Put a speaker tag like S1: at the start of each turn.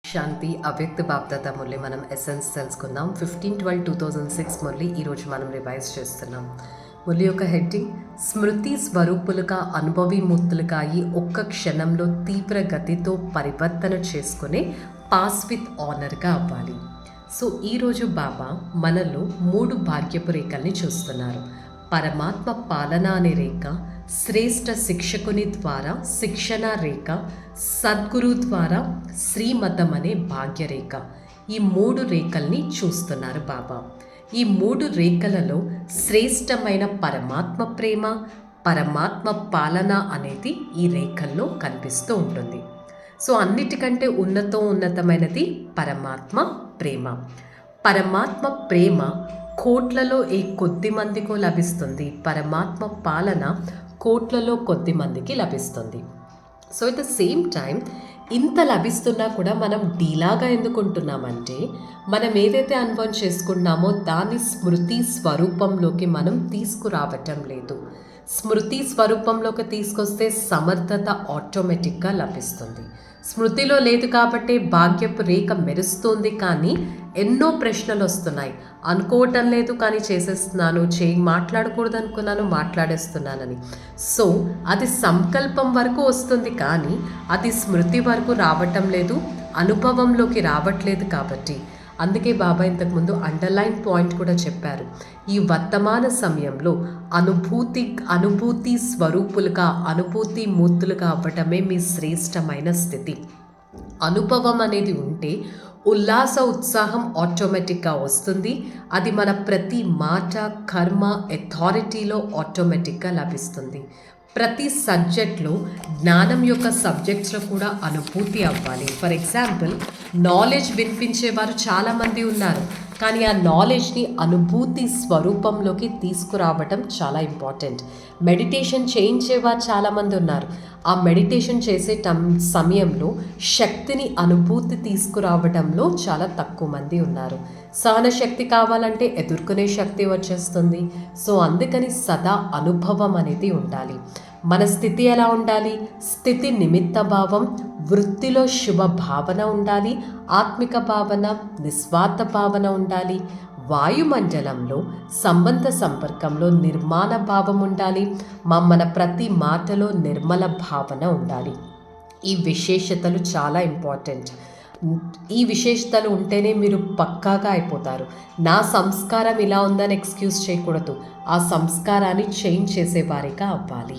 S1: శాంతి అవ్యక్త బాప్దాత మురళి మనం ఎసెన్స్ తెలుసుకుందాం. 15/12/2006 మురళి ఈరోజు మనం రివైజ్ చేస్తున్నాం. మురళి యొక్క హెడ్డింగ్ స్మృతి స్వరూపులుగా అనుభవీమూర్తులుగా అయి ఒక్క క్షణంలో తీవ్ర గతితో పరివర్తన చేసుకునే పాస్ విత్ ఆనర్గా అవ్వాలి. సో ఈరోజు బాబా మనలో 3 భాగ్యపు రేఖల్ని చూస్తున్నారు. పరమాత్మ పాలన అనే రేఖ, శ్రేష్ఠ శిక్షకుని ద్వారా శిక్షణ రేఖ, సద్గురు ద్వారా శ్రీమతం అనే భాగ్యరేఖ. ఈ 3 రేఖల్ని చూస్తున్నారు బాబా. ఈ 3 రేఖలలో శ్రేష్టమైన పరమాత్మ ప్రేమ, పరమాత్మ పాలన అనేది ఈ రేఖల్లో కనిపిస్తూ ఉంటుంది. సో అన్నిటికంటే ఉన్నతమైనది పరమాత్మ ప్రేమ. పరమాత్మ ప్రేమ కోట్లలో కొద్ది మందికో లభిస్తుంది. పరమాత్మ పాలన కోట్లలో కొద్ది మందికి లభిస్తుంది. So at the same time ఇంత లభిస్తున్నా కూడా మనం డీలాగా ఎందుకుంటున్నామంటే మనం ఏదైతే అనుభవం చేసుకున్నామో దాన్ని స్మృతి స్వరూపంలోకి మనం తీసుకురావటం లేదు. స్మృతి స్వరూపంలోకి తీసుకొస్తే సమర్థత ఆటోమేటిక్గా లభిస్తుంది. స్మృతిలో లేదు కాబట్టి భాగ్యపు రేఖ మెరుస్తుంది, కానీ ఎన్నో ప్రశ్నలు వస్తున్నాయి. అనుకోవటం లేదు కానీ చేసేస్తున్నాను, మాట్లాడకూడదు అనుకున్నాను మాట్లాడేస్తున్నానని. సో అది సంకల్పం వరకు వస్తుంది కానీ అది స్మృతి వరకు రావటం లేదు, అనుభవంలోకి రావట్లేదు. కాబట్టి అందుకే బాబా ఇంతకుముందు అండర్లైన్ పాయింట్ కూడా చెప్పారు. ఈ వర్తమాన సమయంలో అనుభూతి స్వరూపులుగా, అనుభూతి మూర్తులుగా అవ్వటమే మీ శ్రేష్టమైన స్థితి. అనుభవం అనేది ఉంటే ఉల్లాస ఉత్సాహం ఆటోమేటిక్గా వస్తుంది. అది మన ప్రతి మాట, కర్మ, అథారిటీలో ఆటోమేటిక్గా లభిస్తుంది. ప్రతి సబ్జెక్ట్లో జ్ఞానం యొక్క సబ్జెక్ట్స్లో కూడా అనుభూతి అవ్వాలి. ఫర్ ఎగ్జాంపుల్ నాలెడ్జ్ వినిపించేవారు చాలామంది ఉన్నారు, కానీ ఆ నాలెడ్జ్ని అనుభూతి స్వరూపంలోకి తీసుకురావటం చాలా ఇంపార్టెంట్. మెడిటేషన్ చేయించేవారు చాలామంది ఉన్నారు, ఆ మెడిటేషన్ చేసే సమయంలో శక్తిని అనుభూతి తీసుకురావడంలో చాలా తక్కువ మంది ఉన్నారు. సహన శక్తి కావాలంటే ఎదుర్కొనే శక్తి వచ్చేస్తుంది. సో అందుకని సదా అనుభవం అనేది ఉండాలి. మన స్థితి ఎలా ఉండాలి? స్థితి నిమిత్త భావం, వృత్తిలో శుభ భావన ఉండాలి, ఆత్మిక భావన, నిస్వార్థ భావన ఉండాలి. వాయుమండలంలో సంబంధ సంపర్కంలో నిర్మాణ భావం ఉండాలి. మన ప్రతి మాటలో నిర్మల భావన ఉండాలి. ఈ విశేషతలు చాలా ఇంపార్టెంట్. ఈ విశేషతలు ఉంటేనే మీరు పక్కాగా అయిపోతారు. నా సంస్కారం ఇలా ఉందని ఎక్స్క్యూజ్ చేయకూడదు, ఆ సంస్కారాన్ని చేంజ్ చేసేవారిగా అవ్వాలి.